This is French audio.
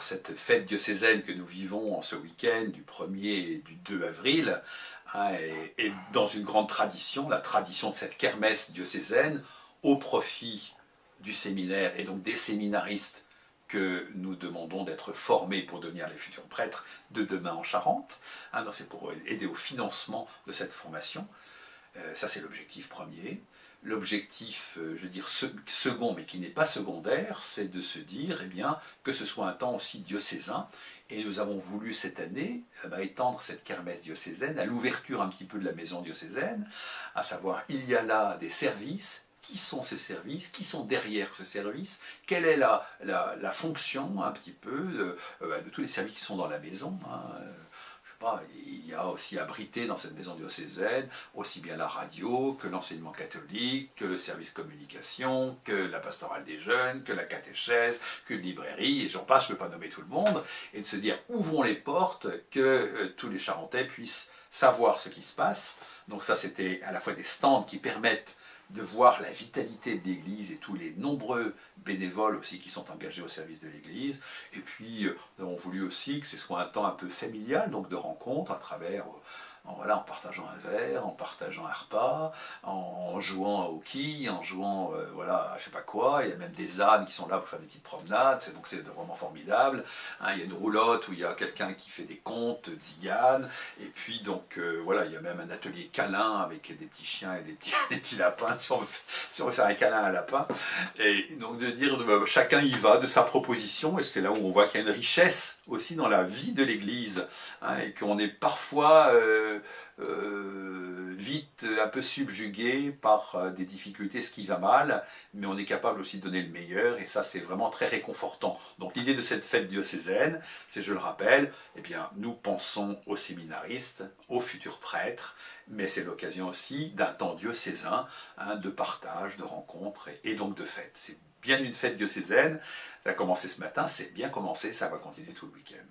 cette fête diocésaine que nous vivons en ce week-end du 1er et du 2 avril, hein, est dans une grande tradition, la tradition de cette kermesse diocésaine, au profit du séminaire et donc des séminaristes que nous demandons d'être formés pour devenir les futurs prêtres de demain en Charente. Hein, c'est pour aider au financement de cette formation. Ça, c'est l'objectif premier. L'objectif, je veux dire, second, mais qui n'est pas secondaire, c'est de se dire eh bien, que ce soit un temps aussi diocésain. Et nous avons voulu cette année étendre cette kermesse diocésaine à l'ouverture un petit peu de la maison diocésaine, à savoir, il y a là des services. Qui sont ces services? Qui sont derrière ces services? Quelle est la fonction un petit peu de tous les services qui sont dans la maison, hein. Je sais pas, il y a aussi abrité dans cette maison diocésaine aussi bien la radio que l'enseignement catholique, que le service communication, que la pastorale des jeunes, que la catéchèse, que une librairie, et j'en passe, je ne peux pas nommer tout le monde, et de se dire ouvrons les portes, que tous les Charentais puissent savoir ce qui se passe. Donc ça, c'était à la fois des stands qui permettent de voir la vitalité de l'Église et tous les nombreux bénévoles aussi qui sont engagés au service de l'Église. Et puis, nous avons voulu aussi que ce soit un temps un peu familial, donc de rencontres à travers, en partageant un verre, en partageant un repas, en jouant au quilles, en jouant, je sais pas quoi. Il y a même des ânes qui sont là pour faire des petites promenades, donc c'est vraiment formidable. Hein, il y a une roulotte où il y a quelqu'un qui fait des contes, Zigane, et puis donc, il y a même un atelier câlin avec des petits chiens et des petits lapins, si on veut faire un câlin à un lapin. Et donc de dire, chacun y va de sa proposition, et c'est là où on voit qu'il y a une richesse aussi dans la vie de l'Église, hein, et qu'on est parfois vite un peu subjugué par des difficultés, ce qui va mal, mais on est capable aussi de donner le meilleur, et ça c'est vraiment très réconfortant. Donc l'idée de cette fête diocésaine, c'est, je le rappelle, eh bien, nous pensons aux séminaristes, aux futurs prêtres, mais c'est l'occasion aussi d'un temps diocésain, hein, de partage, de rencontres et donc de fête. C'est bien une fête diocésaine, ça a commencé ce matin, c'est bien commencé, ça va continuer tout le week-end.